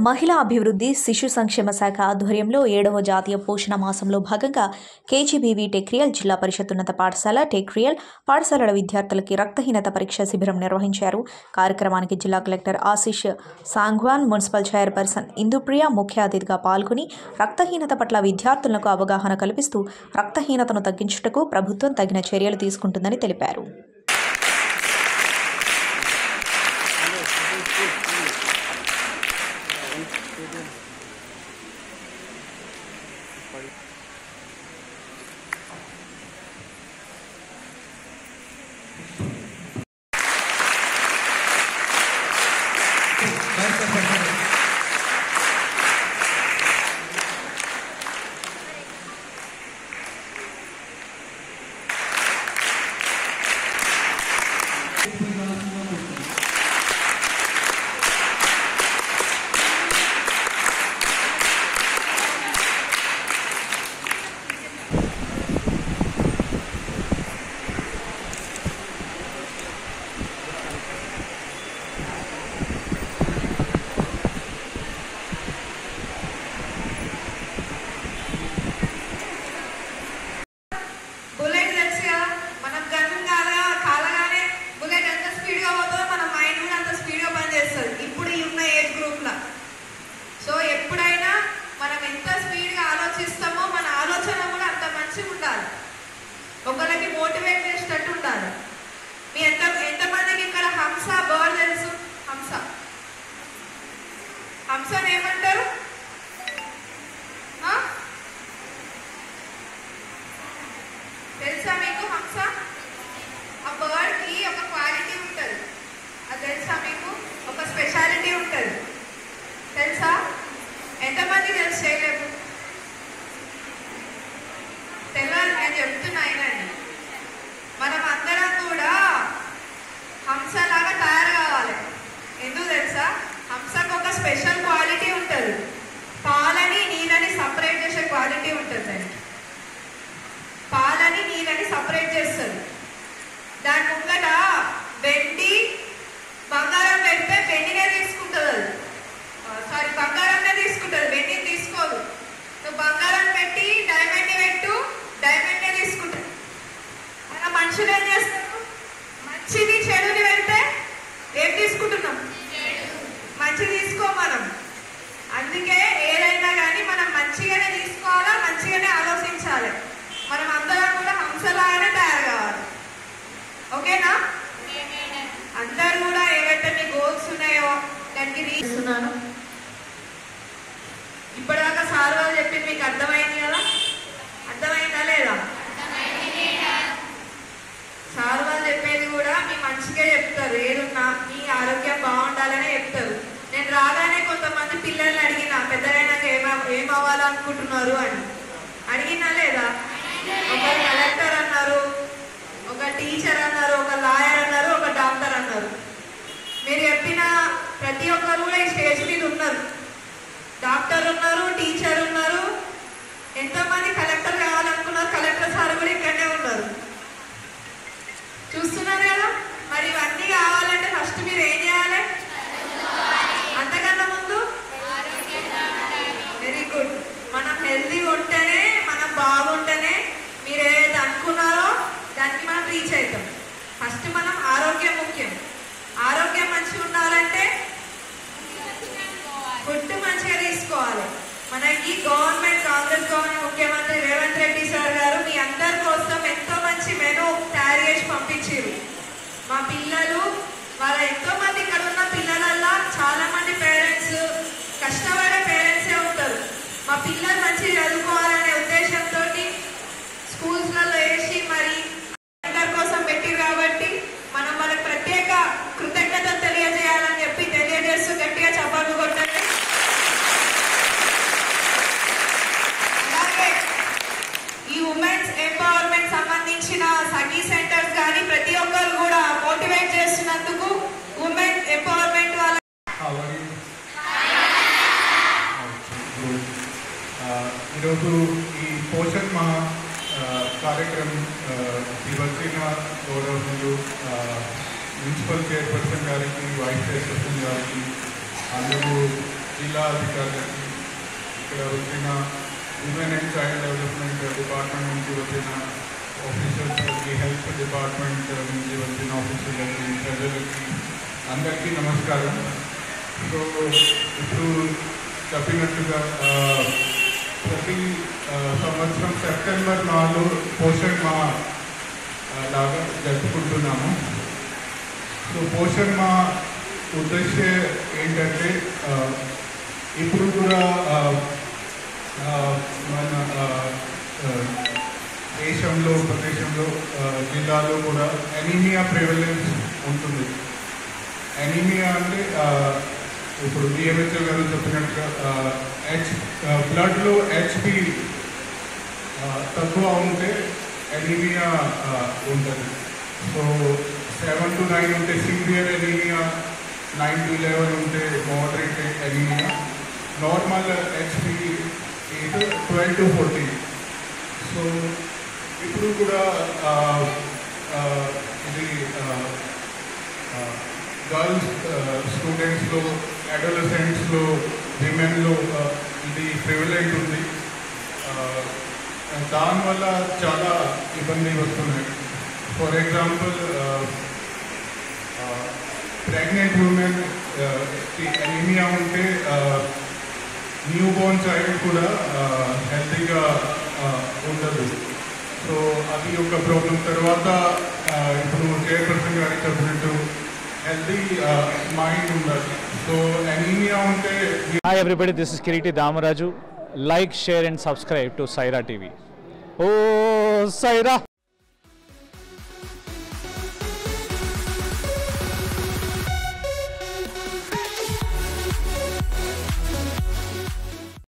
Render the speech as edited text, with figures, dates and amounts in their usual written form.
మహిళా అభివృద్ధి శిశు సంక్షేమ శాఖ ఆధ్వర్యంలో 7వ జాతీయ పోషణ మాసంలో భాగంగా కేజీబీవీ టెక్రియల్ జిల్లా పరిషత్ ఉన్నత పాఠశాల టెక్రియల్ పాఠశాలల విద్యార్థులకి రక్తహీనత పరీక్ష శిబిరం నిర్వహించారు. కార్యక్రమానికి జిల్లా collector Ashish Sangwan, municipal chairperson Indupriya ముఖ్య అతిథిగా పాల్గొని రక్తహీనత పట్ల విద్యార్థులకు అవగాహన కల్పిస్తూ రక్తహీనతను తగ్గించుటకు ప్రభుత్వం తగిన చర్యలు తీసుకుంటుందని తెలిపారు. సో ఎప్పుడైనా మనం ఎంత స్పీడ్గా ఆలోచిస్తామో మన ఆలోచన కూడా అంత మంచిగా ఉండాలి. ఒకరికి మోటివేట్ చేసేటట్టు ఉండాలి. మీ ఎంతమందికి ఇక్కడ హంస బర్డ్ తెలుసు? హంసని ఏమంటారు? తెలుసా మీకు హంస? ఆ బర్డ్కి ఒక క్వాలిటీ ఉంటుంది, అది తెలుసా మీకు? ఒక స్పెషాలిటీ ఉంటుంది, తెలుసా? ఎంతమంది తెలుసు? చేయలేదు, తెలియాలి. నేను చెప్తున్నా అయినండి, మనం అందరం కూడా హంసలాగా తయారు కావాలి. ఎందుకు తెలుసా? హంసకు ఒక స్పెషల్ క్వాలిటీ ఉంటుంది. పాలని నీళ్ళని సపరేట్ చేసే క్వాలిటీ ఉంటుంది దానికి. పాలని నీళ్ళని సపరేట్ చేస్తుంది. దాని ముంగట వెండి బంగారం పెడితే వెండినే తీసుకుంటుంది. అది బంగారంనే తీసుకుంటుంది, వెండిని తీసుకోదు. నువ్వు బంగారం పెట్టి డైమండ్ని పెట్టు, డైమండ్నే తీసుకుంటుంది. మన మనుషులు ఏం చేస్తారు? మంచిది చెడుని పెడితే ఏం తీసుకుంటున్నాం? మంచి తీసుకో మనం. అందుకే ఏదైనా కానీ మనం మంచిగానే తీసుకోవాలా, మంచిగానే ఆలోచించాలి. మనం అందరం కూడా హంసలాగానే తయారు కావాలి. ఓకేనా? అందరు కూడా ఏవైతే మీ గోల్స్ ఉన్నాయో దానికి తీస్తున్నాను. ఇప్పటిదాకా సార్ వాళ్ళు చెప్పింది మీకు అర్థమైంది కదా? అర్థమైందా లేదా? సార్ వాళ్ళు చెప్పేది కూడా మీ మంచిగా చెప్తారు. ఏదున్నా మీ ఆరోగ్యం బాగుండాలనే చెప్తారు. నేను రాగానే కొంతమంది పిల్లల్ని అడిగిన, పెద్దలైనాక ఏమవ్వాలనుకుంటున్నారు అని అడిగినా లేదా? ఒకరు కలెక్టర్ అన్నారు, ఒక టీచర్ అన్నారు, ఒక లాయర్ అన్నారు, ఒక డాక్టర్ అన్నారు. మీరు చెప్పిన ప్రతి ఒక్కరు కూడా ఈ స్టేజ్ మీద ఉన్నారు. డాక్టర్ ఉన్నారు, టీచర్ ఉన్నారు, ఎంతోమంది కలెక్టర్ కావాలనుకున్నారు. కలెక్టర్ సార్ కూడా ఇక్కడనే ఉన్నారు, చూస్తున్నారు కదా? మరి ఇవన్నీ కావాలంటే ఫస్ట్ మీరు ఏం చేయాలి? అంతకన్నా ముందు వెరీ గుడ్. మనం హెల్తీగా ఉంటేనే, మనం బాగుంటేనే మీరు ఏదైతే అనుకున్నారో దానికి మనం రీచ్ అవుతాం. ఫస్ట్ మనం ఆరోగ్యం ముఖ్యం. ఆరోగ్యం మంచిగా ఉండాలంటే ఫుడ్ మంచిగా తీసుకోవాలి. మనకి గవర్నమెంట్, కాంగ్రెస్ గవర్నమెంట్, ముఖ్యమంత్రి రేవంత్ రెడ్డి సార్ గారు మీ అందరి కోసం ఎంతో మంచి మెనూ తయారు చేసి పంపించారు. మా పిల్లలు వాళ్ళ ఎంతో మంది ఇక్కడ ఉన్న పిల్లలల్లా చాలా మంది పేరెంట్స్, కష్టపడే పేరెంట్సే ఉంటారు. మా పిల్లలు మంచిగా చదువుకోవాలనే ఉద్దేశంతో స్కూల్స్లలో వేసి మరి అందరి కోసం పెట్టిరు. కాబట్టి మనం వాళ్ళకి ప్రత్యేక కృతజ్ఞతలు తెలియజేయాలని చెప్పి తెలియజేస్తూ గట్టిగా చప్పట్లు కొట్టండి. అలాగే ఈ ఉమెన్స్ ఎంపవర్మెంట్ సంబంధించిన సఖీ సెంటర్స్ కానీ ప్రతి ఒక్కరు కూడా మోటివేట్ చేస్తున్నందుకు ఉమెన్ ఎంపవర్మెంట్ వాళ్ళ ఈరోజు ఈ పోషణ్ మా కార్యక్రమం శ్రీనివాస్ గౌరవనీయులు మున్సిపల్ చైర్పర్సన్ గారికి, వైస్ చైర్పర్సన్ గారికి, అందరూ జిల్లా అధికారులకి, ఇక్కడ వచ్చిన women and child development department నుంచి వచ్చిన ఆఫీసర్స్కి, హెల్త్ డిపార్ట్మెంట్ నుంచి వచ్చిన ఆఫీసర్లకి, ప్రజలకి అందరికీ నమస్కారం. సో ఇప్పుడు చెప్పినట్టుగా ప్రతి సంవత్సరం సెప్టెంబర్ 4 పోషణ్ మా లాగా జరుపుకుంటున్నాము. సో పోషణ్ మా ఉద్దేశం ఏంటంటే ఇప్పుడు కూడా మన దేశంలో, ప్రదేశంలో, జిల్లాలో కూడా ఎనీమియా ప్రివలెన్స్ ఉంటుంది. ఎనీమియా అంటే ఇప్పుడు డిఎంహెచ్ఓ గారు చెప్పినట్టుగా బ్లడ్లో హెచ్బి తక్కువ ఉంటే ఎనీమియా ఉంటుంది. సో 7 to 9 ఉంటే సివియర్ ఎనీమియా, 9 to 11 ఉంటే moderate anaemia, normal HB 12 to 14. So ఇప్పుడు కూడా ఇది గర్ల్స్ స్టూడెంట్స్లో, అడోలసెంట్స్లో, విమెన్లో ఇది ప్రివిలెంట్ ఉంది. దానివల్ల చాలా ఇబ్బంది వస్తున్నాయి. For example pregnant women anaemia ఉంటే న్యూ బోర్న్ చైల్డ్ కూడా హెల్తీగా ఉండదు. సో అది ఒక ప్రాబ్లం. తర్వాత ఇప్పుడు చైర్పర్సన్ గారు చెప్పినట్టు healthy mind ఉండాలి. సో ఎనీమియా ఉంటే. Hi everybody, this is Kiriti Damaraju. Like, share and subscribe to Saira TV. Oh Saira!